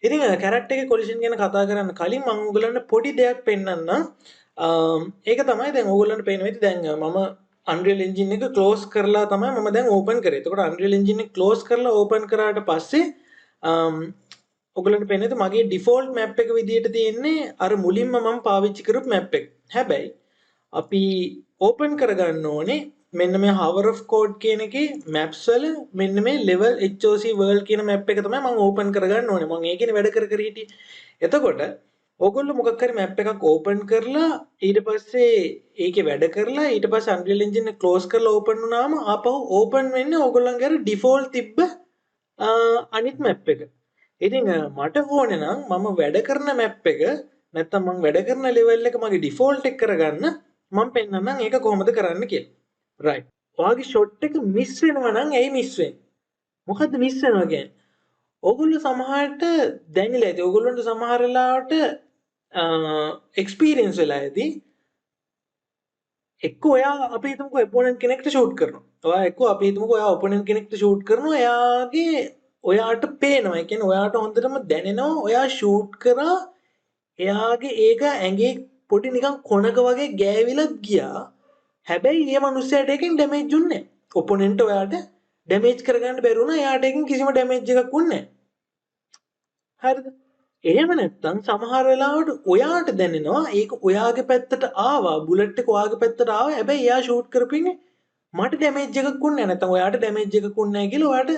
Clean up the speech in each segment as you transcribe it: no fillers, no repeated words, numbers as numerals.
ඉතින් කැරක්ටර් එකේ කොලිෂන් ගැන කතා කරන්න කලින් මම ඔයගලන්ට පොඩි දෙයක් පෙන්නන්නම්. ඒක තමයි දැන් ඔයගලන්ට පේනවා ඇති දැන් මම Unreal Engine එක close කරලා තමයි මම දැන් open කරේ. එතකොට Unreal Engine එක close කරලා open කරාට පස්සේ ඔයගලන්ට පේන්නේ නැති මගේ default map එක විදියට තියෙන්නේ අර මුලින්ම මම පාවිච්චි කරපු map එක. හැබැයි අපි open කරගන්න ඕනේ මෙන්න මේ hover of code කියන එකේ maps වල මෙන්න මේ level HOC world කියන map එක තමයි මම open කරගන්න ඕනේ. මම ඒකනේ වැඩ කර හිටියේ. එතකොට ඕගොල්ලෝ මොකක් හරි map එකක් open කරලා ඊට පස්සේ ඒකේ වැඩ කරලා ඊට පස්සේ Unreal Engine එක close කරලා open වුණාම ආපහු open වෙන්නේ ඕගොල්ලන්ගේ අර default තිබ්බ අනිත් map එක. ඉතින් මට ඕනේ නම් මම වැඩ කරන map එක නැත්තම් මම වැඩ කරන level එක මගේ default එක කරගන්න මම පෙන්නන්නම් ඒක කොහොමද කරන්න කියලා. right. ඔයාගේ shot එක miss වෙනවා නම් ඇයි miss වෙන්නේ? මොකද්ද miss වෙනවා කියන්නේ? ඕගොල්ලෝ සමහරට දැනෙලා ඇති. ඕගොල්ලන්ට සමහර වෙලාවට experience වෙලා ඇති. එක්ක ඔයා අපි හිතමුකෝ opponent කෙනෙක්ට shoot කරනවා. ඔයා එක්ක අපි හිතමුකෝ ඔයා opponent කෙනෙක්ට shoot කරනවා. ඔයාට පේනවා. ඒ කියන්නේ ඔයාට හොඳටම දැනෙනවා ඔයා shoot කරා එයාගේ ඒක ඇඟේ පොඩි නිකන් කොනක වගේ ගෑවිලත් ගියා. හැබැයි මේ මිනිස්සයාට එකෙන් ඩැමේජ් උන්නේ නැහැ. ඔපොනෙන්ට් ඔයාට ඩැමේජ් කරගන්න බැරි වුණා. එයාට එකෙන් කිසිම ඩැමේජ් එකක් උන්නේ නැහැ. හරිද? එහෙම නැත්නම් සමහර වෙලාවට ඔයාට දැනෙනවා ඒක ඔයාගේ පැත්තට ආවා. බුලට් එක ඔයාගේ පැත්තට ආවා. හැබැයි එයා ෂූට් කරපින්නේ මට ඩැමේජ් එකක් උන්නේ නැහැ. නැත්නම් ඔයාට ඩැමේජ් එකක් උන්නේ නැහැ කියලා ඔයාට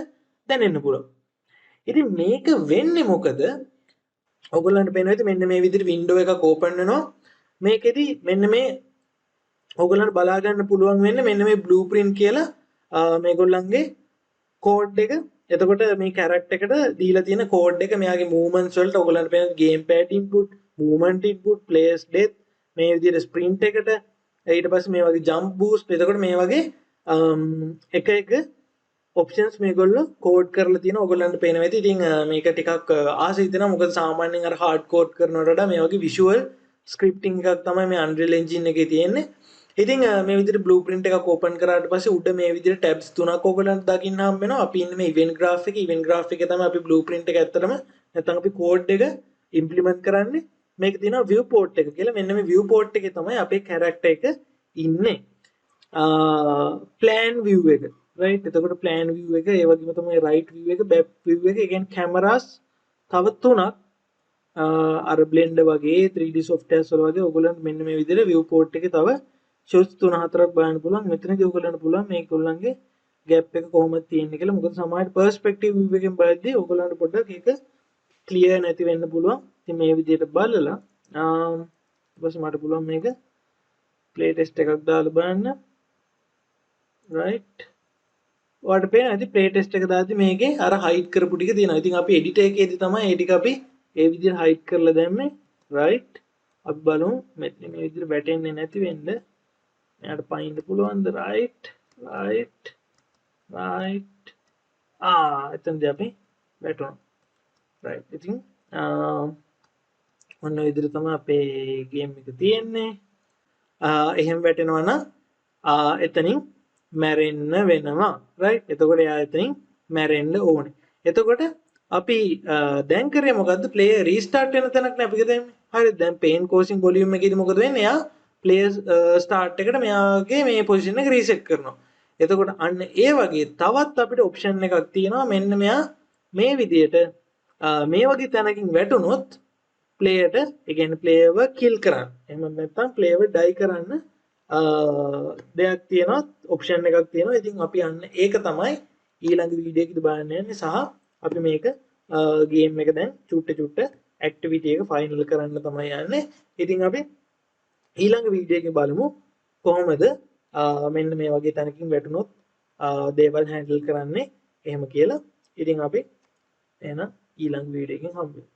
දැනෙන්න පුළුවන්. ඉතින් මේක වෙන්නේ මොකද? ඔයගොල්ලන්ට පේනවා ඇති මෙන්න මේ විදිහට වින්ඩෝ එකක් ඕපන් වෙනවා. මේකෙදි මෙන්න මේ ඔයගොල්ලන්ට බලා ගන්න පුළුවන් වෙන්නේ මෙන්න මේ බ්ලූප්‍රින්ට් කියලා මේගොල්ලන්ගේ කෝඩ් එක. එතකොට මේ කැරක්ටර් එකට දීලා තියෙන කෝඩ් එක මෙයාගේ මූවමන්ට්ස් වලට ඔයගොල්ලන්ට පේන game pad input, movement input, players death මේ විදිහට ස්ප්‍රින්ට් එකට ඊට පස්සේ මේ වගේ ජම්ප් බූස්ට්. එතකොට මේ වගේ එක ඔප්ෂන්ස් මේගොල්ලෝ කෝඩ් කරලා තියෙනවා. ඔයගොල්ලන්ට පේනවා ඇති. ඉතින් මේක ටිකක් ආස හිතෙනවා. මොකද සාමාන්‍යයෙන් අර හાર્ඩ් කෝඩ් කරනවට වඩා මේ වගේ විෂුවල් ස්ක්‍රිප්ටිං එකක් තමයි මේ Unreal Engine එකේ තියෙන්නේ. ඉතින් මේ විදිහට බ්ලූප්‍රින්ට් එකක් ඕපන් කරාට පස්සේ උඩ මේ විදිහට ටැබ්ස් තුනක් ඔයගොල්ලන්ට දකින්න හම්බ වෙනවා. අපි ඉන්නේ මේ ඉවෙන්ට් graph එකේ. ඉවෙන්ට් graph එකේ තමයි අපි බ්ලූප්‍රින්ට් එක ඇත්තටම නැත්නම් අපි කෝඩ් එක ඉම්ප්ලිමන්ට් කරන්නේ. මේක තියෙනවා viewport එක කියලා. මෙන්න මේ viewport එකේ තමයි අපේ character එක ඉන්නේ. plan view එක. right. එතකොට plan view එක ඒ වගේම තමයි right view එක, back view එක. ඒ කියන්නේ cameras තව තුනක් අර blender වගේ 3D softwares වල වගේ ඔයගොල්ලන්ට මෙන්න මේ විදිහට viewport එකේ තව shots 3-4ක් බලන්න පුළුවන්. මෙතනදී ඔයගොල්ලන්ට පුළුවන් මේගොල්ලන්ගේ gap එක කොහොමද තියෙන්නේ කියලා. මොකද සමහරට perspective view එකෙන් බලද්දී ඔයගොල්ලන්ට පොඩ්ඩක් ඒක clear නැති වෙන්න පුළුවන්. ඉතින් මේ විදිහට බලලා ඊපස්සේ මට පුළුවන් මේක play test එකක් දාලා බලන්න. right. ඔයාලට පේනවා ඇති play test එක දාද්දි මේකේ අර hide කරපු ටික තියෙනවා. ඉතින් අපි editor එකේදී තමයි ඒ ටික අපි ඒ විදිහට hide කරලා දැම්මේ. right. අපි බලමු මෙතන මේ විදිහට වැටෙන්නේ නැති වෙන්න එයාට පයින්න පුළුවන්ද? right. එතනදී අපි වැටුණා. right. ඉතින් ඔන්න ඔය විදිහට තමයි අපේ ගේම් එක තියෙන්නේ. එහෙම වැටෙනවා නම් එතනින් මැරෙන්න වෙනවා. right. එතකොට එයා එතනින් මැරෙන්න ඕනේ. එතකොට අපි දැන් කරේ මොකද්ද? player restart වෙන තැනක් නේ අපි දැම්මේ. හරිද? දැන් paint coursing volume එකේදී මොකද වෙන්නේ? එයා player start එකට මෙයාගේ මේ position එක reset කරනවා. එතකොට අන්න ඒ වගේ තවත් අපිට option එකක් තියෙනවා. මෙන්න මෙයා මේ විදියට මේ වගේ තැනකින් වැටුනොත් player-ට ඒ කියන්නේ player-ව kill කරන්න. එහෙම නැත්නම් player-ව die කරන්න දෙයක් තියෙනවා, option එකක් තියෙනවා. ඉතින් අපි අන්න ඒක තමයි ඊළඟ වීඩියෝ එකේදී බලන්න යන්නේ. සහ අපි මේක ගේම් එක දැන් චුට්ට activity එක final කරන්න තමයි යන්නේ. ඉතින් අපි ඊළඟ වීඩියෝ එකේ බලමු කොහොමද මෙන්න මේ වගේ තැනකින් වැටුනොත් දේවල් handle කරන්නේ එහෙම කියලා. ඉතින් අපි එහෙනම් ඊළඟ වීඩියෝ එකෙන් හම්බ වෙමු.